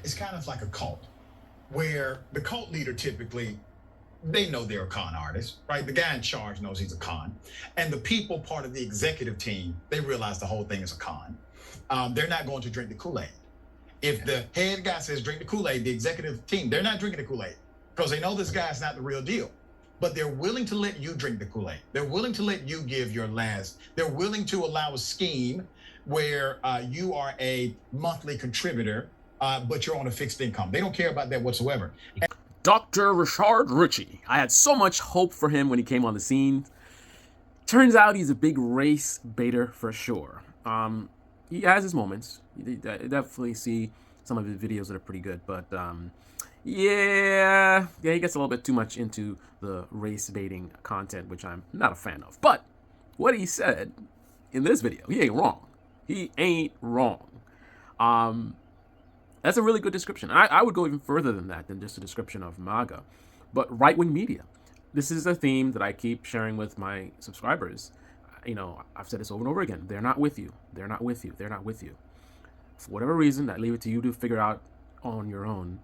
It's kind of like a cult where the cult leader typically, they know they're a con artist, right? The guy in charge knows he's a con. And the people part of the executive team, they realize the whole thing is a con. They're not going to drink the Kool-Aid. If the head guy says drink the Kool-Aid, the executive team, they're not drinking the Kool-Aid because they know this guy's not the real deal. But they're willing to let you drink the Kool-Aid. They're willing to let you give your last. They're willing to allow a scheme where you are a monthly contributor, but you're on a fixed income. They don't care about that whatsoever. Dr. Rashard Ritchie. I had so much hope for him when he came on the scene. Turns out he's a big race baiter for sure. He has his moments. You definitely see some of his videos that are pretty good, but yeah, he gets a little bit too much into the race baiting content, which I'm not a fan of. But what he said in this video, he ain't wrong. He ain't wrong. That's a really good description. I would go even further than that, than just a description of MAGA. But right-wing media. This is a theme that I keep sharing with my subscribers. You know, I've said this over and over again. They're not with you. They're not with you. They're not with you. For whatever reason, I leave it to you to figure out on your own.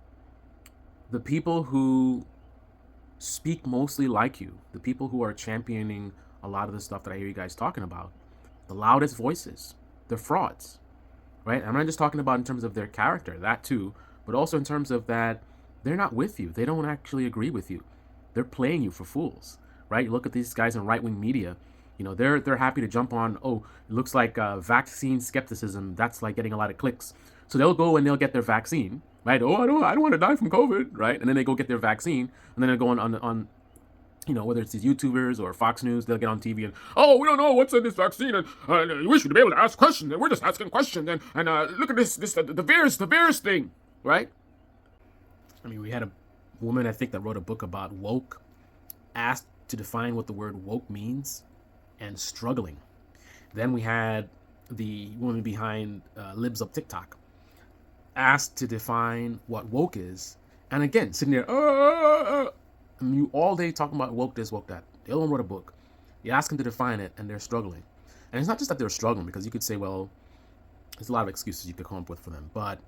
The people who speak mostly like you, the people who are championing a lot of the stuff that I hear you guys talking about, the loudest voices, they're frauds, right? I'm not just talking about in terms of their character, that too, but also in terms of that they're not with you. They don't actually agree with you. They're playing you for fools, right? You look at these guys in right-wing media, you know, they're happy to jump on, oh, it looks like vaccine skepticism, that's like getting a lot of clicks. So they'll go and they'll get their vaccine, right? Oh, I don't want to die from COVID, right? And then they go get their vaccine, and then they're going on you know, whether it's these YouTubers or Fox News, they'll get on TV and, oh, we don't know what's in this vaccine, and we should be able to ask questions, and we're just asking questions, and look at this the virus thing, right? I mean, we had a woman, I think, that wrote a book about woke, asked to define what the word woke means, and struggling. Then we had the woman behind Libs Up TikTok, asked to define what woke is, and again, sitting there, and you all day talking about woke this, woke that. The other one wrote a book. You ask them to define it, and they're struggling. And it's not just that they're struggling, because you could say, well, there's a lot of excuses you could come up with for them, but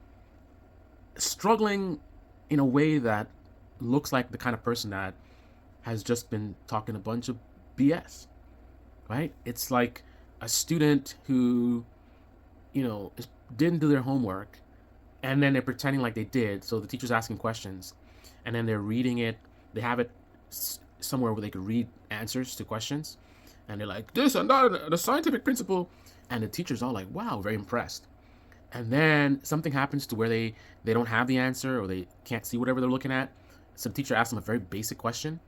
struggling in a way that looks like the kind of person that has just been talking a bunch of BS, right? It's like a student who, you know, didn't do their homework, and then they're pretending like they did, so the teacher's asking questions, and then they're reading it. They have it somewhere where they could read answers to questions, and they're like, this and that, the scientific principle, and the teacher's all like, wow, very impressed. And then something happens to where they don't have the answer, or they can't see whatever they're looking at, so the teacher asks them a very basic question,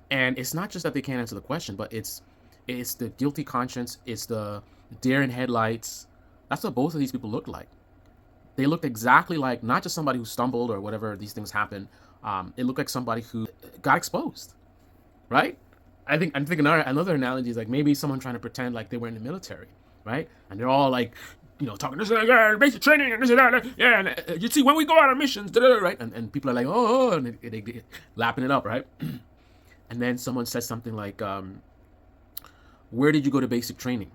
and it's not just that they can't answer the question, but it's the guilty conscience, it's the deer in headlights. That's what both of these people looked like. They looked exactly like not just somebody who stumbled or whatever these things happen. It looked like somebody who got exposed, right? I think another analogy is like maybe someone trying to pretend like they were in the military, right? And they're all like, you know, talking this is basic training and this and that, yeah. And you see when we go out on missions, right? And people are like, oh, and they lapping it up, right? And then someone says something like, where did you go to basic training?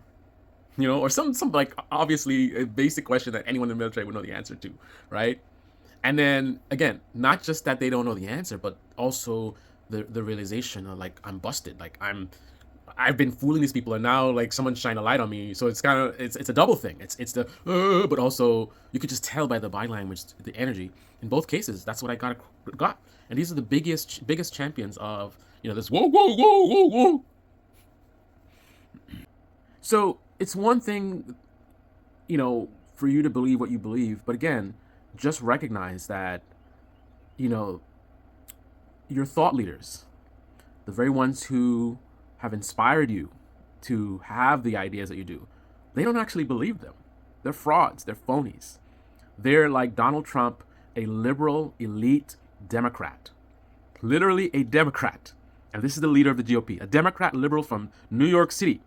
You know, or some like obviously a basic question that anyone in the military would know the answer to, right? And then again, not just that they don't know the answer, but also the realization of like, I'm busted, like I've been fooling these people, and now like someone's shining a light on me. So it's kind of it's a double thing. It's the but also you could just tell by the body language, the energy. In both cases, that's what I got. And these are the biggest champions of, you know, this whoa. So it's one thing, you know, for you to believe what you believe, but again, just recognize that, you know, your thought leaders, the very ones who have inspired you to have the ideas that you do, they don't actually believe them. They're frauds. They're phonies. They're like Donald Trump, a liberal elite Democrat, literally a Democrat. And this is the leader of the GOP, a Democrat liberal from New York City.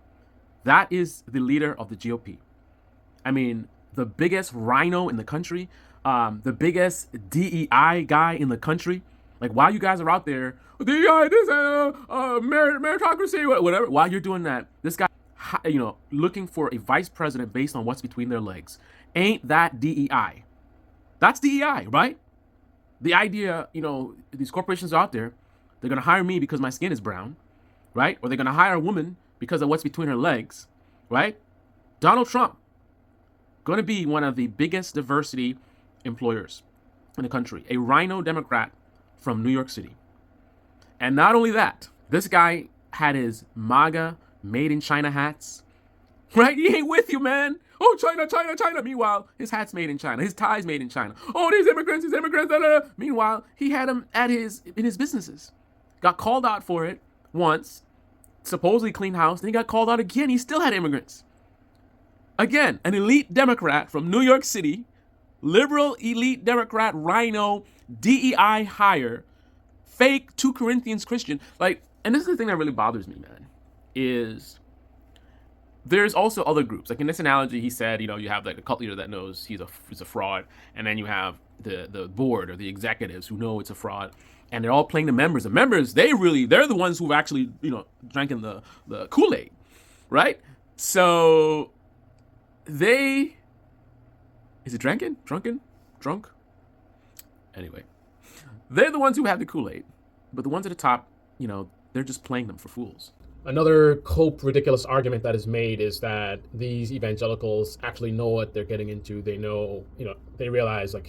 That is the leader of the GOP. I mean, the biggest rhino in the country, the biggest DEI guy in the country. Like, while you guys are out there, DEI, this, meritocracy, whatever, while you're doing that, this guy, you know, looking for a vice president based on what's between their legs. Ain't that DEI? That's DEI, right? The idea, these corporations are out there, they're going to hire me because my skin is brown, right? Or they're going to hire a woman because of what's between her legs, right? Donald Trump, going to be one of the biggest diversity employers in the country, a rhino Democrat from New York City. And not only that, this guy had his MAGA made in China hats, right? He ain't with you, man. Oh, China, China, China. Meanwhile, his hat's made in China. His tie's made in China. Oh, these immigrants. Da, da, da. Meanwhile, he had them in his businesses. Got called out for it once, supposedly cleaned house. Then he got called out again. He still had immigrants. Again, an elite Democrat from New York City, liberal elite Democrat, rhino, DEI hire, fake 2 Corinthians Christian. And this is the thing that really bothers me, man, is there's also other groups. Like in this analogy, he said, you have like a cult leader that knows he's a fraud, and then you have the board or the executives who know it's a fraud, and they're all playing the members. The members, they're the ones who've actually, drinking the Kool-Aid, right? So is it drinking? Drunk? Anyway, they're the ones who have the Kool-Aid, but the ones at the top, they're just playing them for fools. Another ridiculous argument that is made is that these evangelicals actually know what they're getting into. They know, they realize like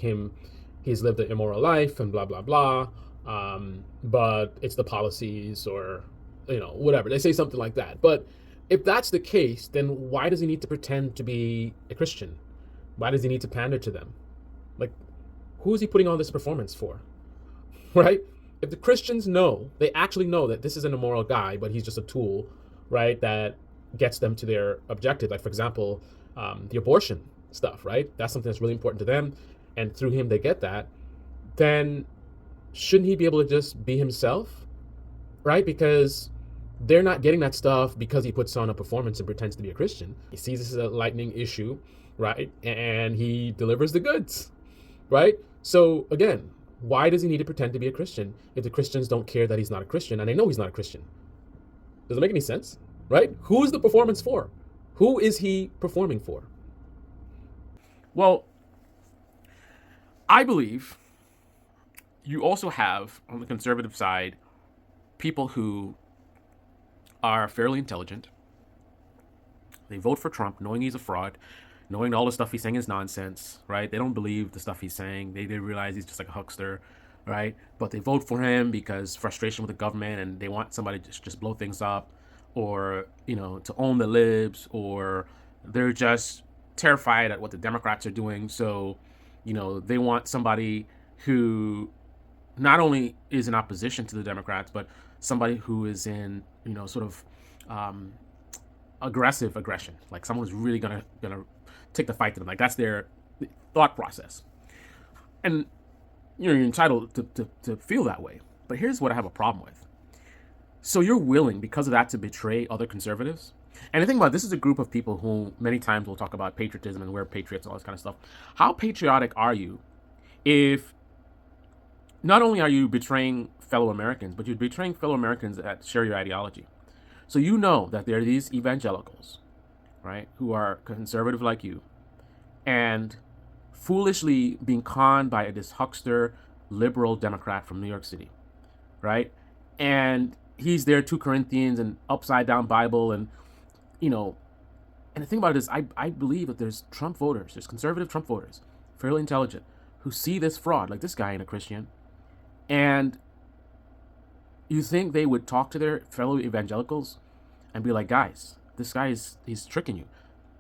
he's lived an immoral life and blah, blah, blah. But it's the policies or, whatever. They say something like that. But if that's the case, then why does he need to pretend to be a Christian? Why does he need to pander to them? Like, who is he putting on this performance for? Right? If the Christians know, they actually know that this is an immoral guy, but he's just a tool, right, that gets them to their objective. Like, for example, the abortion stuff, right? That's something that's really important to them. And through him, they get that. Then shouldn't he be able to just be himself, right? Because they're not getting that stuff because he puts on a performance and pretends to be a Christian. He sees this as a lightning issue, right? And he delivers the goods, right? So again, why does he need to pretend to be a Christian if the Christians don't care that he's not a Christian and they know he's not a Christian? Does it make any sense, right? Who is the performance for? Who is he performing for? Well, I believe you also have, on the conservative side, people who are fairly intelligent. They vote for Trump knowing he's a fraud, knowing all the stuff he's saying is nonsense, right? They don't believe the stuff he's saying. They realize he's just like a huckster, right? But they vote for him because frustration with the government and they want somebody to just blow things up or, to own the libs, or they're just terrified at what the Democrats are doing. So, they want somebody who not only is in opposition to the Democrats, but somebody who is in, sort of aggressive aggression, like someone who's really gonna take the fight to them. Like that's their thought process. And you're entitled to feel that way. But here's what I have a problem with. So you're willing, because of that, to betray other conservatives? And the thing about this is a group of people who many times will talk about patriotism and we're patriots and all this kind of stuff. How patriotic are you if not only are you betraying fellow Americans, but you're betraying fellow Americans that share your ideology? So you know that there are these evangelicals, right, who are conservative like you, and foolishly being conned by this huckster liberal Democrat from New York City, right? And he's there, 2 Corinthians and upside down Bible, and and the thing about it is I believe that there's Trump voters, there's conservative Trump voters, fairly intelligent, who see this fraud, like this guy ain't a Christian, and you think they would talk to their fellow evangelicals and be like, guys, this guy he's tricking you,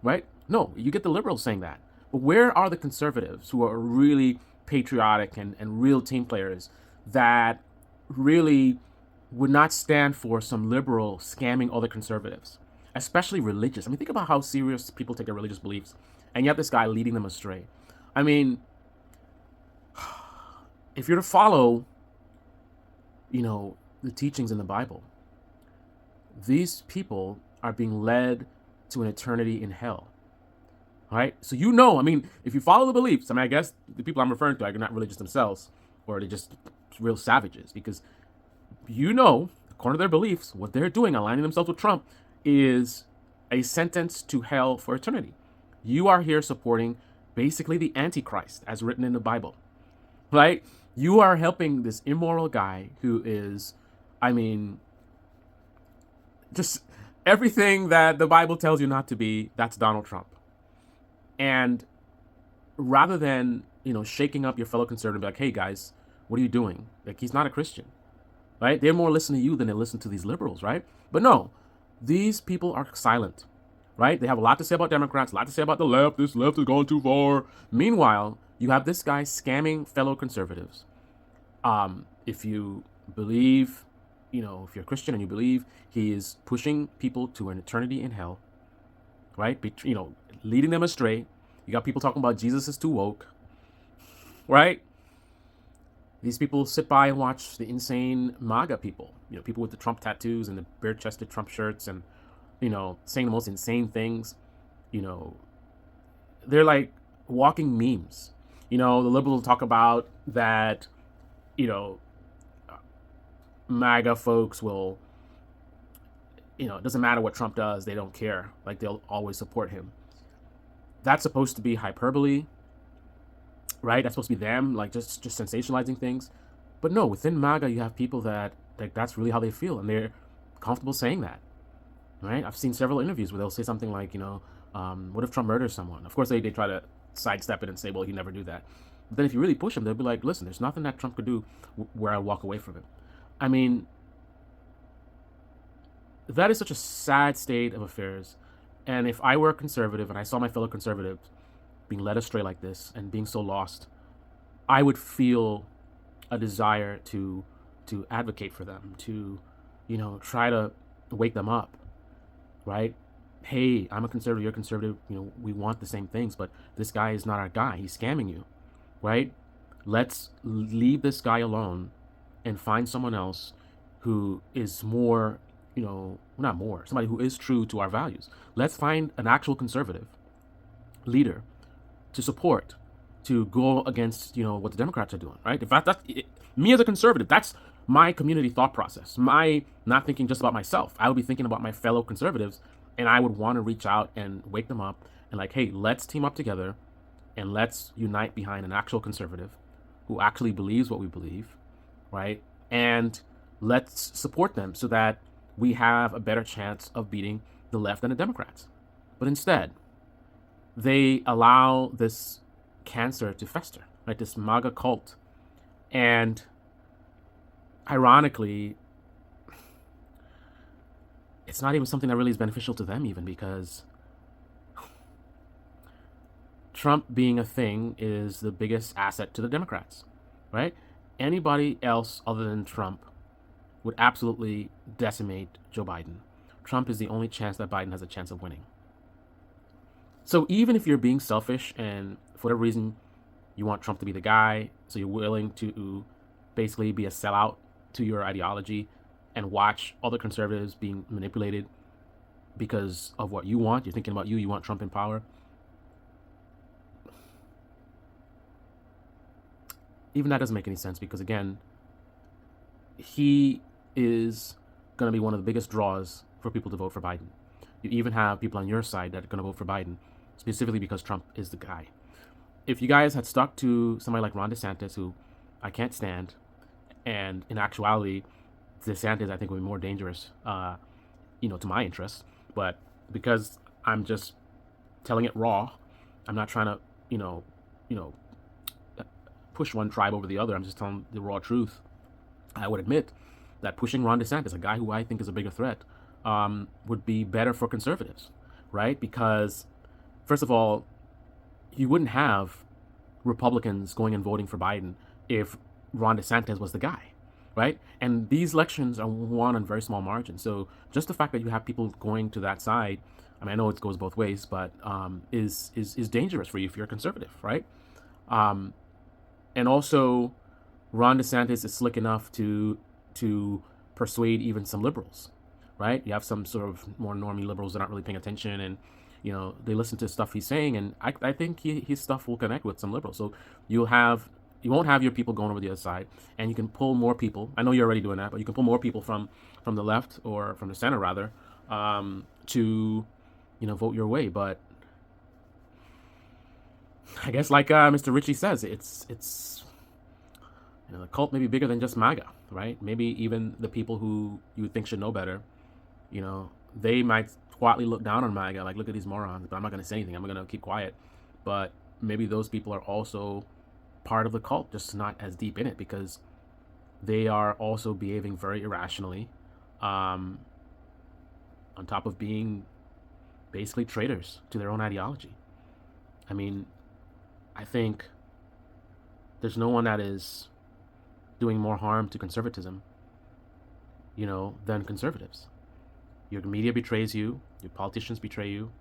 right? No, you get the liberals saying that. But where are the conservatives who are really patriotic and real team players that really would not stand for some liberal scamming other conservatives, especially religious? I mean, think about how serious people take their religious beliefs, and you have this guy leading them astray. I mean, if you're to follow, the teachings in the Bible, these people are being led to an eternity in hell. All right? So I mean, if you follow the beliefs, I mean, I guess the people I'm referring to are not religious themselves, or they're just real savages, because according to their beliefs, what they're doing, aligning themselves with Trump, is a sentence to hell for eternity. You are here supporting basically the Antichrist as written in the Bible, right? You are helping this immoral guy who is, I mean, just everything that the Bible tells you not to be. That's Donald Trump. And rather than, shaking up your fellow conservative, like, hey guys, what are you doing? Like, he's not a Christian, right? They're more listening to you than they listen to these liberals, right? But no, these people are silent, right? They have a lot to say about Democrats, a lot to say about the left. This left has gone too far. Meanwhile, you have this guy scamming fellow conservatives. If you believe, if you're a Christian and you believe he is pushing people to an eternity in hell, right? Leading them astray. You got people talking about Jesus is too woke, right? These people sit by and watch the insane MAGA people, people with the Trump tattoos and the bare-chested Trump shirts and, saying the most insane things. They're like walking memes. The liberals talk about that, MAGA folks will, it doesn't matter what Trump does, they don't care. Like, they'll always support him. That's supposed to be hyperbole, right? That's supposed to be them, like, just sensationalizing things. But no, within MAGA, you have people that, like, that's really how they feel, and they're comfortable saying that, right? I've seen several interviews where they'll say something like, what if Trump murders someone? Of course, they try to sidestep it and say, well, he never do that. But then if you really push him, they'll be like, listen, there's nothing that Trump could do where I walk away from him. I mean, that is such a sad state of affairs. And if I were a conservative and I saw my fellow conservatives being led astray like this and being so lost, I would feel a desire to advocate for them, to, try to wake them up, right? Hey, I'm a conservative, you're a conservative, we want the same things, but this guy is not our guy. He's scamming you, right? Let's leave this guy alone and find someone else who is more, not more, somebody who is true to our values. Let's find an actual conservative leader to support, to go against, what the Democrats are doing, right? In fact, me as a conservative, that's my community thought process. My not thinking just about myself. I would be thinking about my fellow conservatives, and I would want to reach out and wake them up and like, hey, let's team up together and let's unite behind an actual conservative who actually believes what we believe, right? And let's support them so that we have a better chance of beating the left and the Democrats. But instead, they allow this cancer to fester, right? This MAGA cult. And ironically, it's not even something that really is beneficial to them even, because Trump being a thing is the biggest asset to the Democrats, right? Anybody else other than Trump would absolutely decimate Joe Biden. Trump is the only chance that Biden has a chance of winning. So even if you're being selfish and for whatever reason you want Trump to be the guy, so you're willing to basically be a sellout to your ideology and watch other conservatives being manipulated because of what you want, you're thinking about you want Trump in power. Even that doesn't make any sense, because again, he is going to be one of the biggest draws for people to vote for Biden. You even have people on your side that are going to vote for Biden, specifically because Trump is the guy. If you guys had stuck to somebody like Ron DeSantis, who I can't stand, and in actuality, DeSantis I think would be more dangerous, to my interests. But because I'm just telling it raw, I'm not trying to, push one tribe over the other. I'm just telling the raw truth. I would admit that pushing Ron DeSantis, a guy who I think is a bigger threat, would be better for conservatives, right? Because, first of all, you wouldn't have Republicans going and voting for Biden if Ron DeSantis was the guy, right? And these elections are won on very small margins. So just the fact that you have people going to that side, I mean, I know it goes both ways, but is dangerous for you if you're a conservative, right? And also, Ron DeSantis is slick enough to persuade even some liberals, right? You have some sort of more normie liberals that aren't really paying attention, and they listen to stuff he's saying, and I think his stuff will connect with some liberals. So you won't have your people going over the other side, and you can pull more people. I know you're already doing that, but you can pull more people from the left, or from the center rather, to vote your way. But I guess like Mr. Ritchie says, it's the cult may be bigger than just MAGA, right? Maybe even the people who you would think should know better, they might quietly look down on MAGA, like, look at these morons, but I'm not going to say anything. I'm going to keep quiet. But maybe those people are also part of the cult, just not as deep in it, because they are also behaving very irrationally, on top of being basically traitors to their own ideology. I mean, I think there's no one that is doing more harm to conservatism, than conservatives. Your media betrays you, your politicians betray you,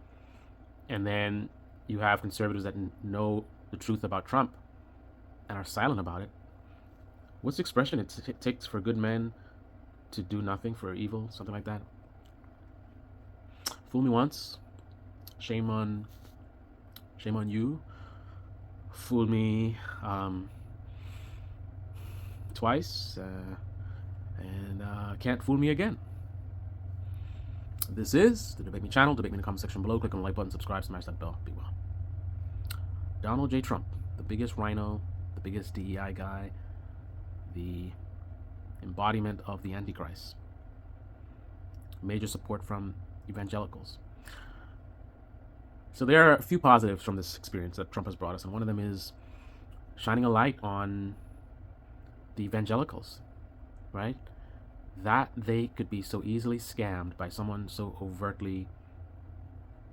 and then you have conservatives that know the truth about Trump and are silent about it. What's the expression? It takes for good men to do nothing for evil, something like that. Fool me once, shame on you. Fool me twice, and can't fool me again. This is the Debate Me channel. Debate me in the comment section below. Click on the like button, subscribe, smash that bell. Be well. Donald J. Trump, the biggest rhino, the biggest DEI guy, the embodiment of the Antichrist. Major support from evangelicals. So there are a few positives from this experience that Trump has brought us, and one of them is shining a light on the evangelicals, right? That they could be so easily scammed by someone so overtly,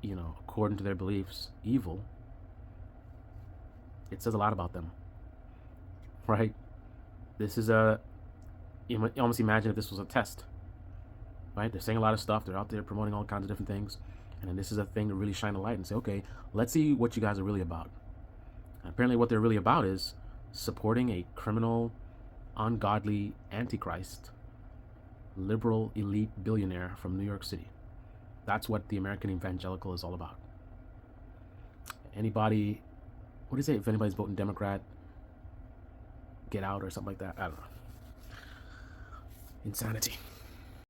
according to their beliefs, evil. It says a lot about them, right? This is you almost imagine if this was a test, right? They're saying a lot of stuff. They're out there promoting all kinds of different things. And then this is a thing to really shine a light and say, okay, let's see what you guys are really about. And apparently what they're really about is supporting a criminal, ungodly Antichrist, liberal elite billionaire from New York City. That's what the American evangelical is all about. Anybody, what do you say if anybody's voting Democrat, get out or something like that? I don't know. Insanity.